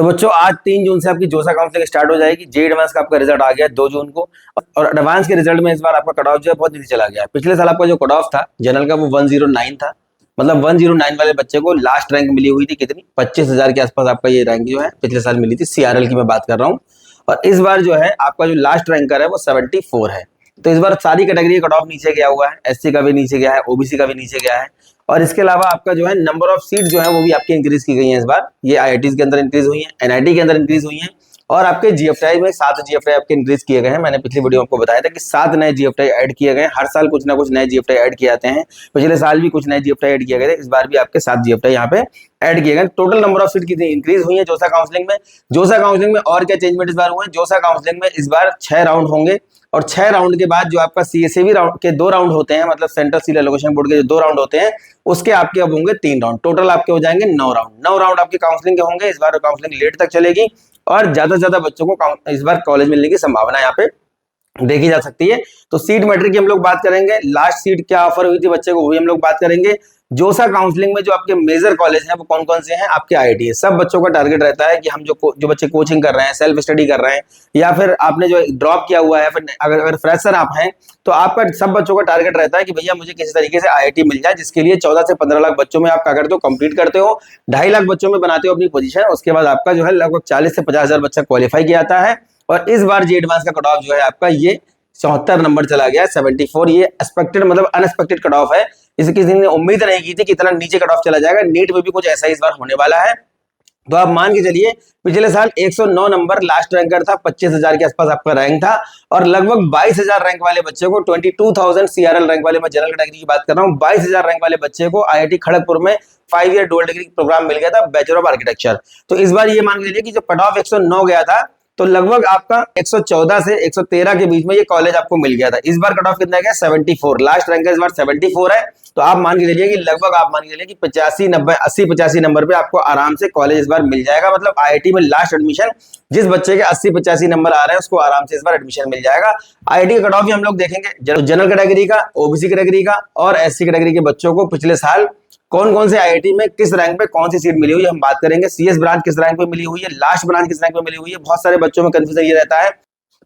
तो बच्चों आज 3 जून से आपकी जोसा काउंसलिंग स्टार्ट हो जाएगी। जे एडवांस का आपका रिजल्ट आ गया 2 जून को और एडवांस के रिजल्ट में इस बार आपका कट ऑफ जो है बहुत नीचे चला गया है। पिछले साल आपका जो कट ऑफ था जनरल का वो 109 था, मतलब 109 वाले बच्चे को लास्ट रैंक मिली हुई थी कितनी 25,000 के आसपास आपका ये रैंक जो है पिछले साल मिली थी। सीआरएल की मैं बात कर रहा हूँ और इस बार जो है आपका जो लास्ट रैंकर है वो 74 है। तो इस बार सारी कैटेगरी का कट ऑफ नीचे गया हुआ है, एससी का भी नीचे गया है, ओबीसी का भी नीचे गया है और इसके अलावा आपका जो है नंबर ऑफ सीट जो है वो भी आपकी इंक्रीज की गई है। इस बार ये आईआईटीज के अंदर इंक्रीज हुई है, एनआईटी के अंदर इंक्रीज हुई है और आपके जीएफटीआई में 7 जीएफटीआई आपके इंक्रीज किए गए हैं। मैंने पिछली वीडियो में आपको बताया था कि 7 नए जीएफटीआई ऐड किए गए हैं। हर साल कुछ ना कुछ नए जीएफटीआई ऐड किए जाते हैं। पिछले साल भी कुछ नए जीएफटीआई ऐड किए गए थे, इस बार भी आपके 7 जीएफटीआई यहाँ पे ऐड किए गए। टोटल नंबर ऑफ सीट कितनी इंक्रीज हुई है जोसा काउंसलिंग में। जोसा काउंसलिंग में और क्या चेंजमेंट इस बार हुए हैं, जोसा काउंसलिंग में इस बार 6 राउंड होंगे और 6 राउंड के बाद जो आपका सीएसएबी राउंड के 2 राउंड होते हैं, मतलब सेंट्रल सीट एलोकेशन बोर्ड के जो 2 राउंड होते हैं उसके आपके अब होंगे 3 राउंड। टोटल आपके हो जाएंगे 9 राउंड। 9 राउंड आपके काउंसलिंग के होंगे। इस बार काउंसलिंग लेट तक चलेगी और ज्यादा से ज्यादा बच्चों को इस बार कॉलेज मिलने की संभावना यहाँ पे देखी जा सकती है। तो सीट मैट्रिक की हम लोग बात करेंगे, लास्ट सीट क्या ऑफर हुई थी बच्चे को वो भी हम लोग बात करेंगे। जोसा काउंसलिंग में जो आपके मेजर कॉलेज हैं वो कौन कौन से हैं, आपके आईआईटी है। सब बच्चों का टारगेट रहता है कि हम जो बच्चे कोचिंग कर रहे हैं, सेल्फ स्टडी कर रहे हैं या फिर आपने जो ड्रॉप किया हुआ है, फिर अगर फ्रेशर आप हैं तो आपका सब बच्चों का टारगेट रहता है कि भैया मुझे किसी तरीके से आईआईटी मिल जाए, जिसके लिए 14 से 15 लाख बच्चों में आप क्या करते हो, कंप्लीट करते हो, 2.5 लाख बच्चों में बनाते हो अपनी पोजीशन। उसके बाद आपका जो है लगभग 40 से 50 हजार बच्चा क्वालिफाई किया जाता है और इस बार जी एडवांस का कट ऑफ जो है आपका ये 74 नंबर चला गया है, 74। ये एक्सपेक्टेड मतलब अनएक्सपेक्टेड कट ऑफ है। इसे किसी ने उम्मीद नहीं की थी कि इतना नीचे कट ऑफ चला जाएगा। नीट में भी कुछ ऐसा इस बार होने वाला है। तो आप मान के चलिए पिछले साल 109 नंबर लास्ट रैंकर था, 25,000 के आसपास आपका रैंक था और लगभग 22,000 रैंक वाले बच्चे को 22,000 सीआरएल रैंक वाले, मैं जनरल कैटेगरी की बात कर रहा हूँ, 22,000 रैंक वाले बच्चे को आईआईटी खड़गपुर में 5 ईयर डुअल डिग्री प्रोग्राम मिल गया था, बैचलर ऑफ आर्किटेक्चर। तो इस बार ये मान के चलिए कि जो कट ऑफ 109 गया था तो लगभग आपका 114 से 113 के बीच में ये कॉलेज आपको मिल गया था। इस बार कट ऑफ कितना गया, 74। लास्ट रैंक इस बार 74 है। तो आप मान के चलिए कि लगभग आप मान के चलिए कि 85 90 80 85 नंबर पे आपको आराम से कॉलेज इस बार मिल जाएगा। मतलब आईआईटी में लास्ट एडमिशन जिस बच्चे के 80 85 नंबर आ रहे हैं उसको आराम से इस बार एडमिशन मिल जाएगा। आईआईटी का कट ऑफ भी हम लोग देखेंगे जनरल कैटेगरी का, ओबीसी कैटेगरी का और एससी कैटेगरी के बच्चों को पिछले साल कौन कौन से आईआईटी में किस रैंक पे कौन सी सीट मिली हुई है हम बात करेंगे। सीएस ब्रांच किस रैंक पे मिली हुई है, लास्ट ब्रांच किस रैंक पे मिली हुई है। बहुत सारे बच्चों में कंफ्यूजन ये रहता है।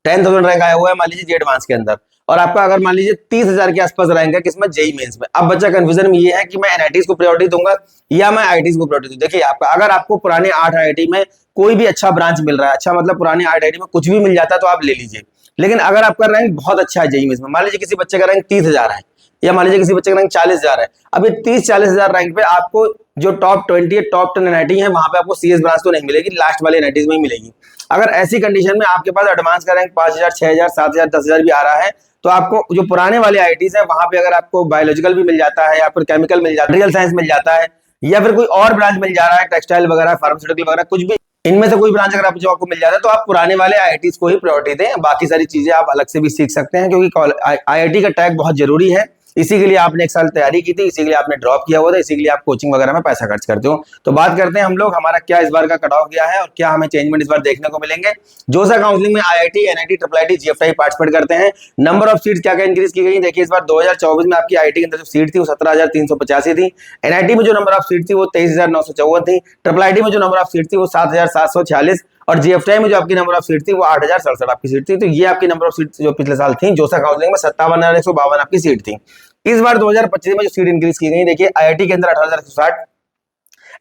10,000 रैंक आया हुआ है मान लीजिए जे एडवांस के अंदर और आपका अगर मान लीजिए 30,000 के आसपास रैंक है किसमें, जेई मेंस में। अब बच्चा कंफ्यूजन में ये है कि मैं एनआईटीज को प्रायोरिटी दूंगा या मैं आईआईटीज को प्रायोरिटी दूं। देखिए आपका अगर आपको पुराने 8 आईआईटी में कोई भी अच्छा ब्रांच मिल रहा है, अच्छा मतलब पुराने 8 आईआईटी में कुछ भी मिल जाता है तो आप ले लीजिए। लेकिन अगर आपका रैंक बहुत अच्छा है जेई मेंस में, मान लीजिए किसी बच्चे का रैंक 30,000 है या मान लीजिए किसी बच्चे का रैंक 40,000 है, अब ये 30-40 हजार रैंक पे आपको जो टॉप 20 टॉप 10 एनआईटी है वहां पे आपको सीएस ब्रांच तो नहीं मिलेगी, लास्ट वाले एनआईटीज में ही मिलेगी। अगर ऐसी कंडीशन में आपके पास एडवांस का रैंक 5,000 6,000 7,000 10,000 भी आ रहा है तो आपको जो पुराने वाले आईआईटीज है वहां पे अगर आपको बायोलॉजिकल भी मिल जाता है या फिर केमिकल मिल जाता है, रियल साइंस मिल जाता है या फिर कोई और ब्रांच मिल जा रहा है, टेक्सटाइल वगैरह, फार्मास्यूटिकल वगैरह, कुछ भी इनमें से कोई ब्रांच अगर आपको मिल जाता है तो आप पुराने वाले आईआईटीज को ही प्रायोरिटी दें। बाकी सारी चीजें आप अलग से भी सीख सकते हैं क्योंकि आईआईटी का टैग बहुत जरूरी है। इसी के लिए आपने 1 साल तैयारी की थी, इसी के लिए आपने ड्रॉप किया हुआ था, इसी के लिए आप कोचिंग वगैरह में पैसा खर्च करते हो। तो बात करते हैं हम लोग हमारा क्या इस बार का कट ऑफ गया है और क्या हमें चेंजमेंट इस बार देखने को मिलेंगे। जोसा काउंसलिंग में IIT, NIT, triple IT, GFTI participate करते हैं। नंबर ऑफ सीट्स क्या क्या इंक्रीज की गई, देखिए इस बार 2024 में आपकी आईआईटी के अंदर जो सीट थी वो 17,385 थी। एनआईटी में जो नंबर ऑफ सीट थी वो 23,954 थी। ट्रिपल आईटी में जो नंबर ऑफ सीट थी वो 7,746 और जीएफटीआई में जो आपकी नंबर ऑफ सीट थी वो 8,067 आपकी सीट थी। तो ये आपकी नंबर ऑफ सीट जो पिछले साल थी जोसा काउंसलिंग में 57,152 आपकी सीट थी। इस बार 2025 में जो सीट इंक्रीज की गई, देखिए आईआईटी के अंदर 18,160,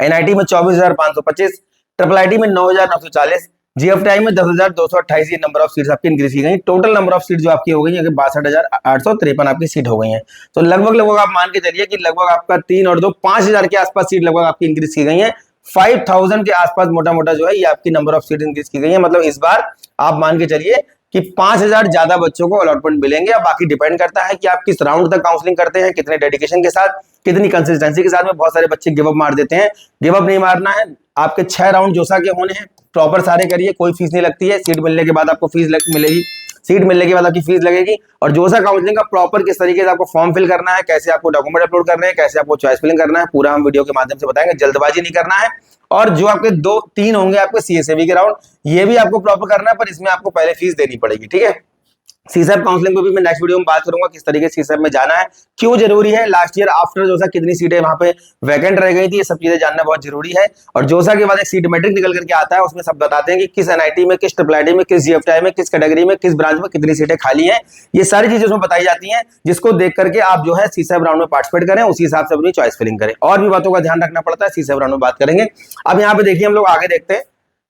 एनआईटी में 24,525, ट्रिपल आईटी में 9,940, जीएफटीआई में 10,228 ये नंबर ऑफ सीट्स आपकी इंक्रीज की गई। टोटल नंबर ऑफ सीट जो आपकी हो गई है 62,853 आपकी सीट हो गई है। तो लगभग आप मान के चलिए कि लगभग आपका 3 और 2 5,000 के आसपास सीट लगभग आपकी इंक्रीज की गई है। 5,000 के आसपास मोटा मोटा जो है ये आपकी नंबर ऑफ सीट इंक्रीज की गई है। मतलब इस बार आप मान के चलिए कि 5,000 ज्यादा बच्चों को अलॉटमेंट मिलेंगे। अब बाकी डिपेंड करता है कि आप किस राउंड तक काउंसलिंग करते हैं, कितने डेडिकेशन के साथ, कितनी कंसिस्टेंसी के साथ में। बहुत सारे बच्चे गिव अप मार देते हैं, गिव अप नहीं मारना है। आपके 6 राउंड जोसा के होने हैं, प्रॉपर सारे करिए, कोई फीस नहीं लगती है। सीट मिलने के बाद आपको फीस मिलेगी, सीट मिलने के बाद आपकी फीस लगेगी। और जोसा काउंसलिंग का प्रॉपर किस तरीके से आपको फॉर्म फिल करना है, कैसे आपको डॉक्यूमेंट अपलोड करने हैं, कैसे आपको चॉइस फिलिंग करना है, पूरा हम वीडियो के माध्यम से बताएंगे। जल्दबाजी नहीं करना है। और जो आपके 2-3 होंगे आपके सीएसएबी के राउंड, ये भी आपको प्रॉपर करना है, पर इसमें आपको पहले फीस देनी पड़ेगी, ठीक है। सीसैप काउंसलिंग पे भी मैं नेक्स्ट वीडियो में बात करूंगा किस तरीके से सीसैप में जाना है, क्यों जरूरी है, लास्ट ईयर आफ्टर जोसा कितनी सीटें वहां पे वैकेंट रह गई थी, ये सब चीजें जानना बहुत जरूरी है। और जोसा के बाद एक सीट मैट्रिक निकल करके आता है, उसमें सब बताते हैं कि किस एनआईटी में, किस ट्रिपल आईटी में, किस जीएफटीआई में, किस कैटेगरी में, किस ब्रांच में कितनी सीटें खाली हैं, ये सारी चीजें उसमें बताई जाती हैं, जिसको देख करके आप जो है सीसैप राउंड में पार्टिसिपेट करें, उसी हिसाब से अपनी चॉइस फिलिंग करें। और भी बातों का ध्यान रखना पड़ता है, सीसैप राउंड में बात करेंगे। अब यहाँ पे देखिए हम लोग आगे देखते हैं,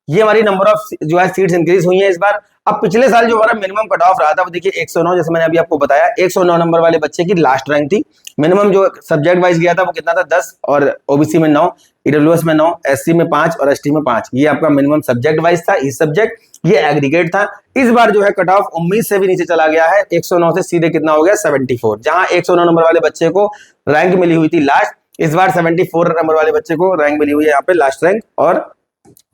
ये हमारी नंबर ऑफ जो है सीट्स इंक्रीज हुई है इस बार। अब पिछले साल जो हमारा मिनिमम कट ऑफ रहा था वो देखिए 109, जैसे मैंने अभी आपको बताया 109 नंबर वाले बच्चे की लास्ट रैंक थी। मिनिमम जो सब्जेक्ट वाइज गया था वो कितना था 10, और ओबीसी में 9, ईडब्ल्यूएस में 9, एससी में 5 और एसटी में 5, ये आपका मिनिमम सब्जेक्ट वाइज था। इस सब्जेक्ट ये एग्रीगेट था। इस बार जो है कट ऑफ उम्मीद से भी नीचे चला गया है, 109 से सीधे कितना हो गया 74, जहां 109 नंबर वाले बच्चे को रैंक मिली हुई थी लास्ट, इस बार 74 नंबर वाले बच्चे को रैंक मिली हुई है यहाँ पे लास्ट रैंक। और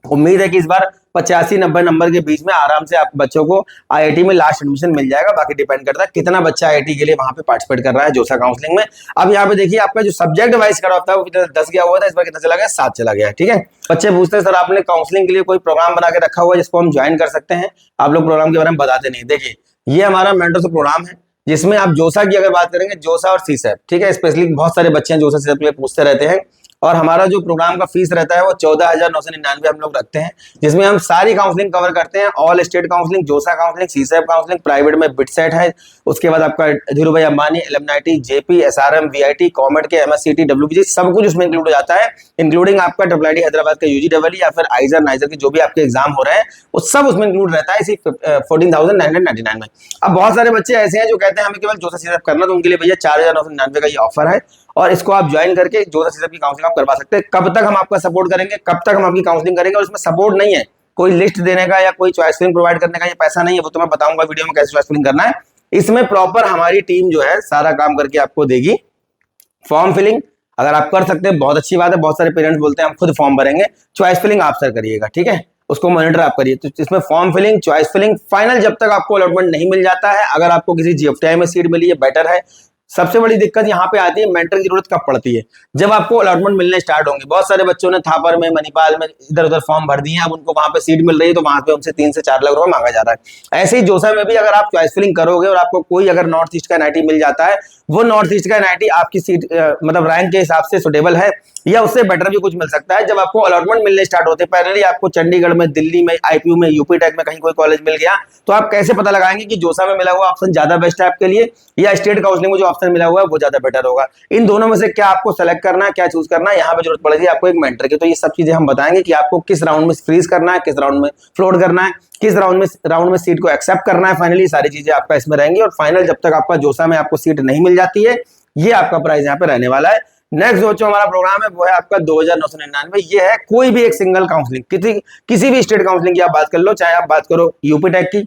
उम्मीद है कि इस बार 85-90 नंबर के बीच में आराम से आप बच्चों को आईआईटी में लास्ट एडमिशन मिल जाएगा। बाकी डिपेंड करता है कितना बच्चा आईआईटी के लिए वहां पे पार्टिसिपेट कर रहा है जोसा काउंसलिंग में। अब यहाँ पे देखिए आपका जो सब्जेक्ट वाइज कट ऑफ था वो कितना 10 गया हुआ था, इस बार कितना चला गया 7 चला गया है। ठीक है, बच्चे पूछते हैं सर आपने काउंसलिंग के लिए कोई प्रोग्राम बना के रखा हुआ है जिसको हम ज्वाइन कर सकते हैं, आप लोग प्रोग्राम के बारे में बताते नहीं। देखिए ये हमारा मेंटरशिप प्रोग्राम है जिसमें आप जोसा की अगर बात करेंगे, जोसा और सीसैप, ठीक है, स्पेशली बहुत सारे बच्चे हैं जोसा सीसैप के लिए पूछते रहते हैं। और हमारा जो प्रोग्राम का फीस रहता है वो 14,999 हम लोग रखते हैं, जिसमें हम सारी काउंसलिंग कवर करते हैं, ऑल स्टेट काउंसलिंग, जोसा काउंसलिंग, सीसैप काउंसलिंग, प्राइवेट में बिटसेट है, उसके बाद आपका धीरू भाई अंबानी, एलएमआईटी, जेपी, एसआरएम, वीआईटी, कॉमेड के एमएससीटी, डब्ल्यूबीजी, सब कुछ उसमें इंक्लूड हो जाता है, इंक्लूडिंग आपका ट्रिपल आईटी हैदराबाद का यूजीडब्ल्यू या फिर आइजर नाइजर के जो भी आपके एग्जाम हो रहे हैं वो सब उसमें इंक्लूड रहता है इसी 14,999 में। अब बहुत सारे बच्चे ऐसे हैं जो कहते हैं हमें केवल जोसा सीसैप करना, तो उनके लिए भैया 4,999 का ये ऑफर है, और इसको आप ज्वाइन करके जोसा सीसैप की काउंसलिंग आप करवा सकते हैं। कब तक हम आपका सपोर्ट करेंगे, कब तक हम आपकी काउंसलिंग करेंगे, और इसमें सपोर्ट नहीं है कोई लिस्ट देने का या कोई चॉइस फिलिंग प्रोवाइड करने का, ये पैसा नहीं है, वो तो मैं बताऊंगा वीडियो में कैसे चॉइस फिलिंग करना है। इसमें प्रॉपर हमारी टीम जो है सारा काम करके आपको देगी। फॉर्म फिलिंग अगर आप कर सकते हैं बहुत अच्छी बात है, बहुत सारे पेरेंट्स बोलते हैं हम खुद फॉर्म भरेंगे, चॉइस फिलिंग आप सर करिएगा, ठीक है, उसको मॉनिटर आप करिए। तो इसमें form filling, choice filling, final जब तक आपको अलॉटमेंट नहीं मिल जाता है, अगर आपको किसी जीएफटीआई में सीट मिली है बेटर है। सबसे बड़ी दिक्कत यहाँ पे आती है मेंटर की जरूरत कब पड़ती है, जब आपको अलॉटमेंट मिलने स्टार्ट होंगे। बहुत सारे बच्चों ने थापर में, मणिपाल में इधर उधर फॉर्म भर दिए हैं, अब उनको वहां पे सीट मिल रही है तो वहां पे उनसे 3 से 4 लाख रुपए मांगा जा रहा है। ऐसे ही जोसा में भी अगर आप चॉइस फिलिंग करोगे और आपको कोई अगर नॉर्थ ईस्ट का एनआईटी मिल जाता है, वो नॉर्थ ईस्ट का एनआईटी आपकी सीट मतलब रैंक के हिसाब से सुटेबल है या उससे बेटर भी कुछ मिल सकता है। जब आपको अलॉटमेंट मिलने स्टार्ट होते हैं, पहले आपको चंडीगढ़ में, दिल्ली में, आईपीयू में, यूपी टेक में कहीं कोई कॉलेज मिल गया, तो आप कैसे पता लगाएंगे कि जोसा में मिला हुआ ऑप्शन ज्यादा बेस्ट है आपके लिए या स्टेट काउंसलिंग में जो ऑप्शन मिला हुआ है वो ज्यादा बेटर होगा। इन दोनों में से क्या आपको सेलेक्ट करना है, क्या चूज करना है, यहाँ पे जरूरत पड़ेगी आपको एक मेंटर की। तो ये सब चीजें हम बताएंगे कि आपको किस राउंड में फ्रीज करना है, किस राउंड में फ्लोट करना है, किस राउंड में सीट को एक्सेप्ट करना है। फाइनली सारी चीजें आपका इसमें रहेंगी, और फाइनल जब तक आपका जोसा में आपको सीट नहीं मिल जाती है, ये आपका प्राइस यहाँ पे रहने वाला है। नेक्स्ट जो हमारा प्रोग्राम है वो है आपका 2,999। ये है कोई भी एक सिंगल काउंसलिंग, किसी भी स्टेट काउंसलिंग की आप बात कर लो, चाहे आप बात करो यूपी टेक की,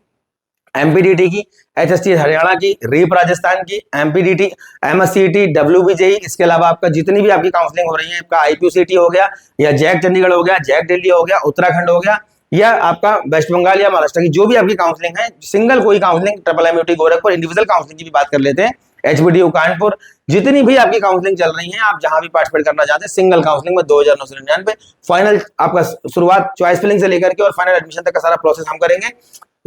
एमपीडीटी की, एचएसटी हरियाणा की, रीप राजस्थान की, एमपीडीटी, एमएससीटी, डब्ल्यूबीजेई, इसके अलावा आपका जितनी भी आपकी काउंसलिंग हो रही है, आपका आईपीयूसीटी हो गया या जैक चंडीगढ़ हो गया, जैक दिल्ली हो गया, उत्तराखंड हो गया, या आपका वेस्ट बंगाल या महाराष्ट्र की जो भी आपकी काउंसलिंग है, सिंगल कोई counselling, triple MUT Gorakhpur, individual counselling की भी बात कर लेते हैं, एचबीडीयू कानपुर, जितनी भी आपकी काउंसलिंग चल रही है, आप जहां भी पार्टिसिपेट करना चाहते हैं, सिंगल काउंसलिंग में 2,999। फाइनल आपका शुरुआत चॉइस फिलिंग से लेकर के और फाइनल एडमिशन तक का सारा प्रोसेस हम करेंगे।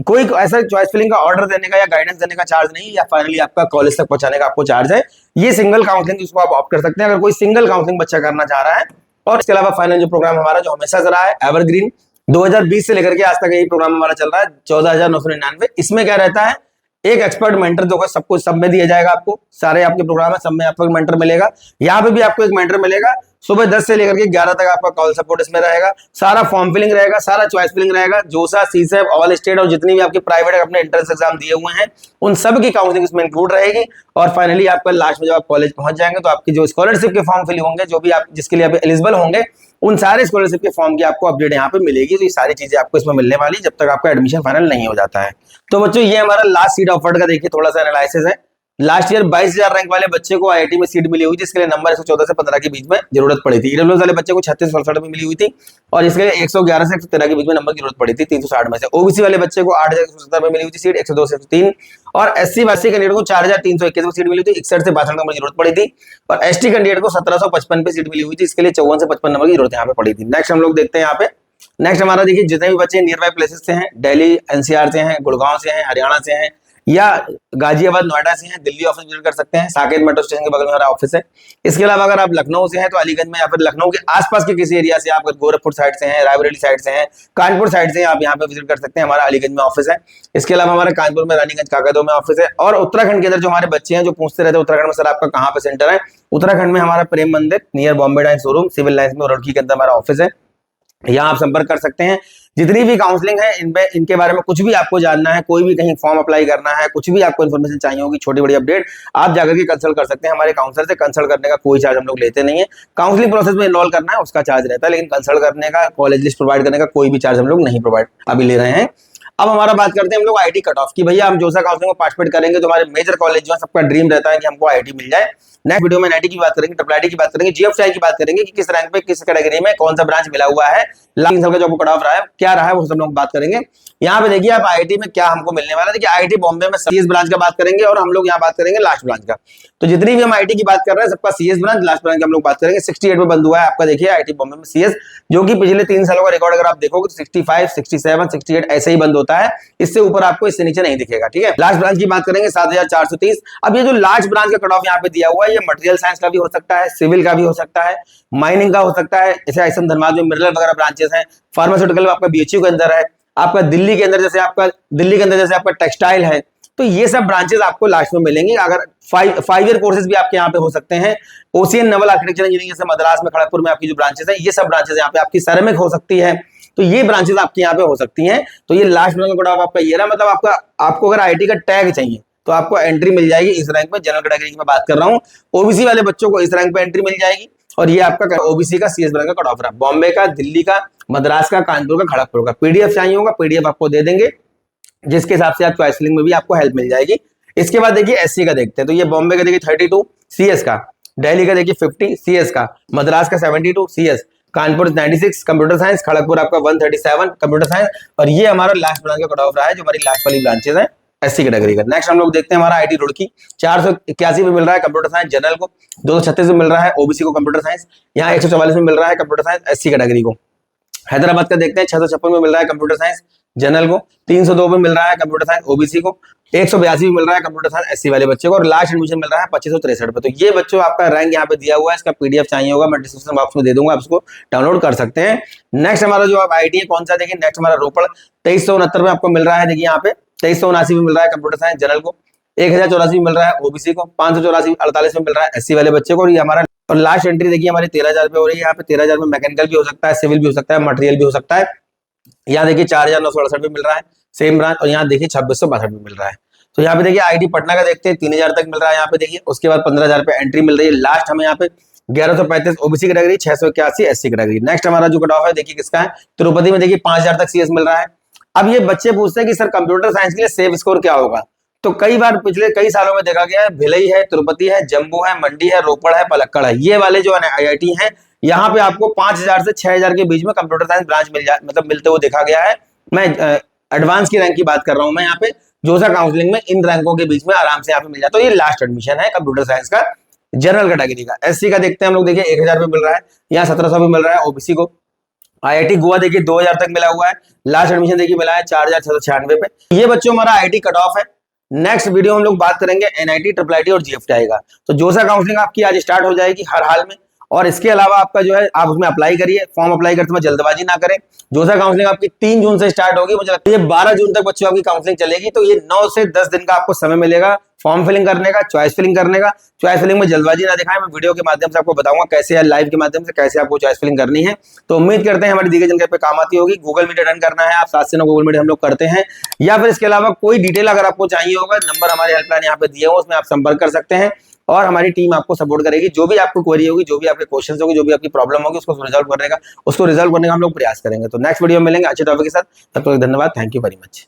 कोई ऐसा चॉइस फिलिंग का ऑर्डर देने का या गाइडेंस देने का चार्ज नहीं, या फाइनली आपका कॉलेज तक पहुंचाने का आपको चार्ज है। ये सिंगल काउंसलिंग जिसको आप ऑप्ट कर सकते हैं अगर कोई सिंगल काउंसलिंग बच्चा करना चाह रहा है। और इसके अलावा फाइनल जो प्रोग्राम हमारा जो हमेशा चला है एवरग्रीन, 2020 से लेकर के आज तक यही प्रोग्राम हमारा चल रहा है 14,999। इसमें क्या रहता है, एक एक्सपर्ट मेंटर जो है सबको सब में दिया जाएगा, आपको सारे आपके प्रोग्राम है सब में आपको एक मेंटर मिलेगा। यहाँ पे भी आपको एक मेंटर मिलेगा। सुबह 10 से लेकर के 11 तक आपका कॉल सपोर्ट इसमें रहेगा, सारा फॉर्म फिलिंग रहेगा, सारा चॉइस फिलिंग रहेगा। जोसा, सीसैप, ऑल स्टेट और जितनी भी आपके प्राइवेट अपने एंट्रेंस एग्जाम दिए हुए हैं उन सब की काउंसलिंग इसमें इंक्लूड रहेगी। और फाइनली आपका लास्ट में जब आप कॉलेज पहुंच जाएंगे तो आपकी जो स्कॉलरशिप के फॉर्म फिल होंगे, जो भी आप जिसके लिए आप एलिजिबल होंगे, उन सारे स्कॉलरशिप के फॉर्म की आपको अपडेट यहाँ पे मिलेगी। तो ये सारी चीजें आपको इसमें मिलने वाली जब तक आपका एडमिशन फाइनल नहीं हो जाता है। तो बच्चों ये हमारा लास्ट सीट ऑफर्ड का देखिए थोड़ा सा एनालिसिस है। लास्ट ईयर 22,000 रैंक वाले बच्चे को आईआईटी में सीट मिली हुई थी, जिसके लिए नंबर 114 से 15 के बीच में जरूरत पड़ी थी। ईडब्ल्यूएस वाले बच्चे को 36-67 में मिली हुई थी और इसके लिए 111 से 113 के बीच में नंबर की जरूरत पड़ी थी 360 में से। ओबीसी वाले बच्चे को 8,170 में मिली हुई थी सीट, 102 से 103। और एससी वासी कैंडिडेट को 4,321 में सीट मिली थी, 61 से 62 नंबर की जरूरत पड़ी थी। और एसटी कैंडिडेट को 1755 पे सीट मिली हुई थी, इसके लिए 54 से 55 नंबर की जरूरत यहाँ पे पड़ी थी। नेक्स्ट हम लोग देखते हैं यहाँ पे। नेक्स्ट हमारा देखिए जितने भी बच्चे नियर बाय प्लेसेस से हैं, दिल्ली एनसीआर से हैं, गुड़गांव से हैं, हरियाणा से हैं, या गाजियाबाद नोएडा से हैं, दिल्ली ऑफिस विजिट कर सकते हैं, साकेत मेट्रो स्टेशन के बगल में हमारा ऑफिस है। इसके अलावा अगर आप लखनऊ से हैं तो अलीगंज में, या फिर लखनऊ के आसपास के किसी एरिया से, आप गोरखपुर साइड से हैं, रायबरेली साइड से हैं, कानपुर साइड से आप यहाँ पे विजिट कर सकते हैं, हमारा अलीगंज में ऑफिस है। इसके अलावा हमारा कानपुर में रानीगंज काकादो में ऑफिस है। और उत्तराखंड के अंदर जो हमारे बच्चे हैं जो पूछते रहते हैं उत्तराखंड में सर आपका कहाँ पे सेंटर है, उत्तराखंड में हमारा Prem Mandir near Bombay dyeing showroom Civil Lines में रुड़की के अंदर हमारा ऑफिस है, यहाँ आप संपर्क कर सकते हैं। जितनी भी काउंसलिंग है इनमें, इनके बारे में कुछ भी आपको जानना है, कोई भी कहीं फॉर्म अप्लाई करना है, कुछ भी आपको इन्फॉर्मेशन चाहिए होगी, छोटी बड़ी अपडेट, आप जाकर के कंसल्ट कर सकते हैं हमारे काउंसलर से। कंसल्ट करने का कोई चार्ज हम लोग लेते नहीं है। काउंसलिंग प्रोसेस में इन्वॉल्व करना है उसका चार्ज रहता है, लेकिन कंसल्ट करने का, कॉलेज लिस्ट प्रोवाइड करने का कोई भी चार्ज हम लोग नहीं प्रोवाइड अभी ले रहे हैं। अब हमारा बात करते हैं हम लोग आईटी कट ऑफ की। भैया हम जोसा काउंसलिंग में पार्टिसिपेट करेंगे तो हमारे मेजर कॉलेज जो है सबका ड्रीम रहता है कि हमको आईटी मिल जाए। नेक्स्ट वीडियो में एनआईटी की बात करेंगे, ट्रिपल आईटी की बात करेंगे, जीएफआई की बात करेंगे कि किस रैंक पे किस कैटेगरी में कौन सा ब्रांच मिला हुआ है, लास्ट 3 साल का जो आपको कट ऑफ रहा है क्या रहा है, वो सब लोग बात करेंगे। यहाँ पे देखिए आप आईआईटी में क्या हमको मिलने वाला है। देखिए आईआईटी बॉम्बे में सीएस ब्रांच का बात करेंगे और हम लोग यहाँ बात करेंगे लास्ट ब्रांच का। तो जितनी भी हम आईआईटी की बात कर रहे हैं सबका सीएस ब्रांच, लास्ट ब्रांच का हम लोग बात करेंगे। 68 में बंद हुआ है आपका, देखिए आईआईटी बॉम्बे में सीएस, जो कि पिछले 3 सालों का रिकॉर्ड अगर आप देखोगे तो 65, 67, 68 ऐसे ही बंद होता है, इससे ऊपर आपको इससे नीचे नहीं दिखेगा। ठीक है, लास्ट ब्रांच की बात करेंगे 7430। अब ये जो लास्ट ब्रांच का कट ऑफ यहाँ पे दिया हुआ है, ये मटेरियल साइंस का भी हो सकता है, सिविल का भी हो सकता है, माइनिंग का हो सकता है, जैसे आईएसएम धनबाद में मिनरल वगैरह ब्रांचेस हैं, फार्मास्यूटिकल आपका बीएचयू के अंदर है, आपका दिल्ली के अंदर जैसे आपका टेक्सटाइल है। तो ये सब ब्रांचेस आपको लास्ट में मिलेंगे। अगर 5 ईयर कोर्सेज भी आपके यहाँ पे हो सकते हैं। ओशियन नेवल आर्किटेक्चर इंजीनियरिंग जैसे मद्रास में, खड़गपुर में आपकी जो ब्रांचेस है, ये सब ब्रांचेस यहाँ पे आपकी सेरेमिक हो सकती है, तो ये ब्रांचेस आपके यहाँ पे हो सकती हैं। तो ये लास्ट ब्रांच का कट ऑफ आपका ये रहा, मतलब आपको अगर आईटी का टैग चाहिए तो आपको एंट्री मिल जाएगी इस रैंक में। जनरल कैटेगरी की मैं बात कर रहा हूँ, ओबीसी वाले बच्चों को इस रैंक पे एंट्री मिल जाएगी। और ये आपका ओबीसी का सीएस ब्रांच का कट ऑफ रहा, बॉम्बे का, दिल्ली का, मद्रास का, कानपुर का, खड़गपुर का। पीडीएफ चाहिए होगा, पीडीएफ आपको दे देंगे, जिसके हिसाब से आप चॉइस फिलिंग में भी आपको हेल्प मिल जाएगी। इसके बाद देखिए एससी का देखते हैं, तो ये बॉम्बे का देखिए 32 सीएस का, दिल्ली का देखिए 50 सीएस का, मद्रास का 72 CS, Kanpur 96 computer science, Kharagpur आपका 137 कंप्यूटर साइंस। और ये हमारा लास्ट ब्रांच का कट ऑफ रहा है, जो हमारी लास्ट वाली ब्रांचेस है एससी कैटेगरी का। नेक्स्ट हम लोग देखते हैं हमारा आईटी रुड़की 481 में मिल रहा है कंप्यूटर साइंस जनरल को, 236 में मिल रहा है ओबीसी को कंप्यूटर साइंस, यहाँ 144 में मिल रहा है कंप्यूटर साइंस एससी कैटेगरी को। हैदराबाद का देखते हैं 656 में मिल रहा है कंप्यूटर साइंस जनरल को, 302 में मिल रहा है कंप्यूटर साइंस ओबीसी को, 182 में मिल रहा है कंप्यूटर साइंस एससी वाले बच्चे को, और लास्ट एडमिशन मिल रहा है 2563 पे। तो ये बच्चों आपका रैंक यहाँ पे दिया हुआ है, इसका पीडीएफ चाहिए होगा मैं डिस्क्रिप्शन बॉक्स में दे दूंगा, आप इसको डाउनलोड कर सकते हैं। नेक्स्ट हमारा जो आईटी है कौन सा देखिए, नेक्स्ट हमारा रोपड़ 2369 में आपको मिल रहा है। देखिए यहाँ पे 2379 में मिल रहा है कंप्यूटर साइंस जनरल को, 1084 में मिल रहा है ओबीसी को, 584 में मिल रहा है एससी वाले बच्चे को। और ये हमारा और लास्ट एंट्री देखिए हमारी 13,000 पे हो रही है। यहाँ पे 13,000 में मैकेनिकल भी हो सकता है, सिविल भी हो सकता है, मटेरियल भी हो सकता है। यहाँ देखिए 4,968 में मिल रहा है सेम ब्रांच, और यहाँ देखिए 2662 में मिल रहा है। तो यहाँ पे देखिए आईटी पटना का देखते हैं 3,000 तक मिल रहा है यहाँ पे देखिए, उसके बाद 15,000 पे एंट्री मिल रही है। लास्ट हमें यहाँ पे 1135 OBC category, 681 SC category. Next हमारा जो कट ऑफ है देखिए किसका है, तिरुपति में देखिए 5,000 तक सीएस मिल रहा है। अब ये बच्चे पूछते हैं कि सर कंप्यूटर साइंस के लिए सेफ स्कोर क्या होगा, तो कई बार पिछले कई सालों में देखा गया है भिलई है, तिरुपति है, जम्मू है, मंडी है, रोपड़ है, पलक्कड़ है, ये वाले जो आईआईटी हैं यहाँ पे आपको 5,000 से 6,000 के बीच में कंप्यूटर साइंस ब्रांच मिलते हुए देखा गया है। मैं एडवांस की रैंक की बात कर रहा हूँ मैं यहाँ पे, जोसा काउंसलिंग में इन रैंकों के बीच में आराम से यहाँ पे मिल जाता है। तो ये लास्ट एडमिशन है कंप्यूटर साइंस का जनरल कैटेगरी का। एससी का देखते हैं हम लोग, देखिए 1,000 पे मिल रहा है, यहाँ 1700 पे मिल रहा है ओबीसी को। आईआईटी गोवा देखिए 2,000 तक मिला हुआ है, लास्ट एडमिशन देखिए मिला है 4,696 पे। ये बच्चों हमारा आईटी कट ऑफ है। नेक्स्ट वीडियो हम लोग बात करेंगे एनआईटी, ट्रिपल आईटी और जीएफटीआई का। तो जोसा काउंसलिंग आपकी आज स्टार्ट हो जाएगी हर हाल में, और इसके अलावा आपका जो है आप उसमें अप्लाई करिए, फॉर्म अप्लाई करते समय जल्दबाजी ना करें। जोसा काउंसलिंग आपकी 3 जून से स्टार्ट होगी, मुझे लगता है ये 12 जून तक बच्चों आपकी काउंसलिंग चलेगी। तो ये 9 से 10 दिन का आपको समय मिलेगा फॉर्म फिलिंग करने का, चॉइस फिलिंग करने का। चॉइस फिलिंग में जल्दबाजी ना दिखाएं, मैं वीडियो के माध्यम से आपको बताऊंगा कैसे, लाइव के माध्यम से कैसे आपको चॉइस फिलिंग करनी है। तो उम्मीद करते हैं हमारी दी गई जानकारी पे काम आती होगी। गूगल मीट अटेंड करना है आप, 7 से 9 गूगल मीट हम लोग करते हैं, या फिर इसके अलावा कोई डिटेल अगर आपको चाहिए होगा, नंबर हमारे हेल्पलाइन यहाँ पे दिए हो, उसमें आप संपर्क कर सकते हैं और हमारी टीम आपको सपोर्ट करेगी। जो भी आपको क्वेरी होगी, जो भी आपके क्वेश्चंस होगी, जो भी आपकी प्रॉब्लम होगी, उसको रिजॉल्व करने का हम लोग प्रयास करेंगे। तो नेक्स्ट वीडियो में मिलेंगे अच्छे टॉपिक के साथ, तब तक धन्यवाद, थैंक यू वेरी मच।